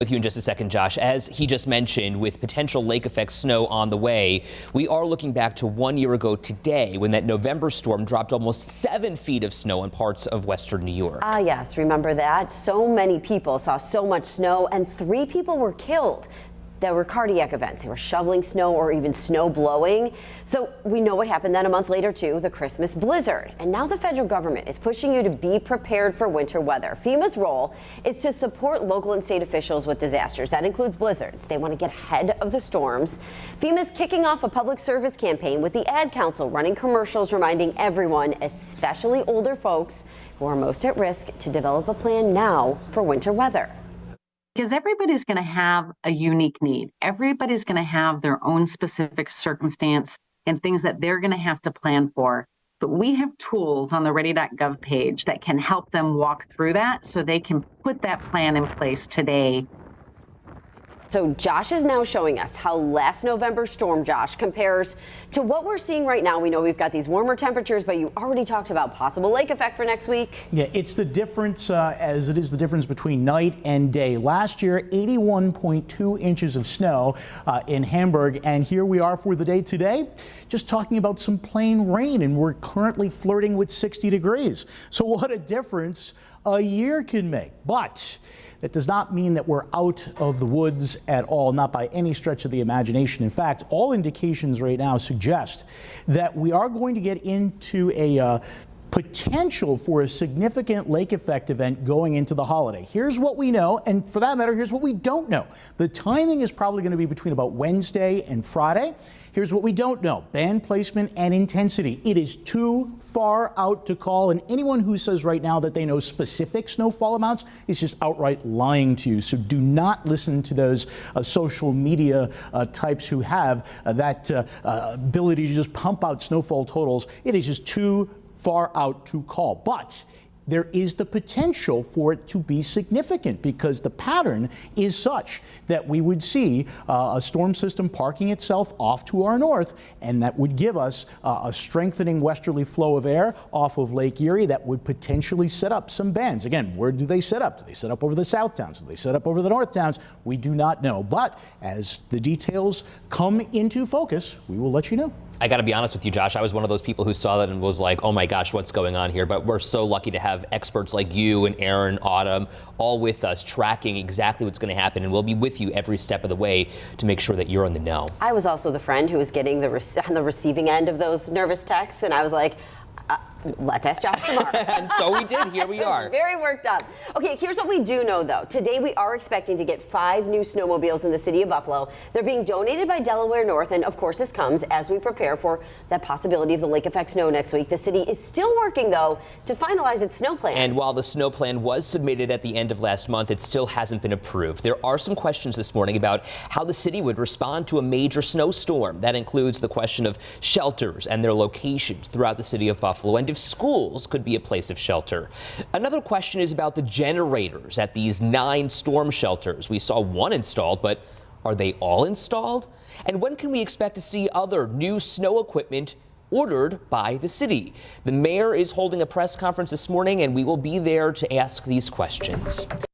With you in just a second, Josh. As he just mentioned, with potential lake effect snow on the way, we are looking back to 1 year ago today when that November storm dropped almost 7 feet of snow in parts of western New York. Ah, yes, remember that? So many people saw so much snow and 3 people were killed. There were cardiac events. They were shoveling snow or even snow blowing. So we know what happened then a month later too, the Christmas blizzard. And now the federal government is pushing you to be prepared for winter weather. FEMA's role is to support local and state officials with disasters. That includes blizzards. They want to get ahead of the storms. FEMA's kicking off a public service campaign with the Ad Council running commercials reminding everyone, especially older folks who are most at risk, to develop a plan now for winter weather. Because everybody's going to have a unique need. Everybody's going to have their own specific circumstance and things that they're going to have to plan for. But we have tools on the ready.gov page that can help them walk through that so they can put that plan in place today. So Josh is now showing us how last November's storm, Josh, compares to what we're seeing right now. We know we've got these warmer temperatures, but you already talked about possible lake effect for next week. Yeah, it's the difference as it is the difference between night and day. Last year, 81.2 inches of snow in Hamburg, and here we are for the day today, just talking about some plain rain, and we're currently flirting with 60 degrees. So what a difference a year can make. But that does not mean that we're out of the woods at all, not by any stretch of the imagination. In fact, all indications right now suggest that we are going to get into a potential for a significant lake effect event going into the holiday. Here's what we know, and for that matter, here's what we don't know. The timing is probably going to be between about Wednesday and Friday. Here's what we don't know: band placement and intensity. It is too far out to call, and anyone who says right now that they know specific snowfall amounts is just outright lying to you. So do not listen to those social media types who have that ability to just pump out snowfall totals. It is just too far out to call, but there is the potential for it to be significant because the pattern is such that we would see a storm system parking itself off to our north, and that would give us a strengthening westerly flow of air off of Lake Erie that would potentially set up some bands. Again, where do they set up? Do they set up over the south towns? Do they set up over the north towns? We do not know, but as the details come into focus, we will let you know. I got to be honest with you, Josh. I was one of those people who saw that and was like, oh my gosh, what's going on here? But we're so lucky to have experts like you and Aaron, Autumn, all with us tracking exactly what's going to happen. And we'll be with you every step of the way to make sure that you're in the know. I was also the friend who was getting on the receiving end of those nervous texts. And I was like, let's ask Josh tomorrow. And so we did. Here we are. Very worked up. Okay, here's what we do know, though. Today, we are expecting to get 5 new snowmobiles in the city of Buffalo. They're being donated by Delaware North, and of course, this comes as we prepare for that possibility of the lake effect snow next week. The city is still working, though, to finalize its snow plan. And while the snow plan was submitted at the end of last month, it still hasn't been approved. There are some questions this morning about how the city would respond to a major snowstorm. That includes the question of shelters and their locations throughout the city of Buffalo, and if schools could be a place of shelter. Another question is about the generators at these 9 storm shelters. We saw one installed, but are they all installed? And when can we expect to see other new snow equipment ordered by the city? The mayor is holding a press conference this morning, and we will be there to ask these questions.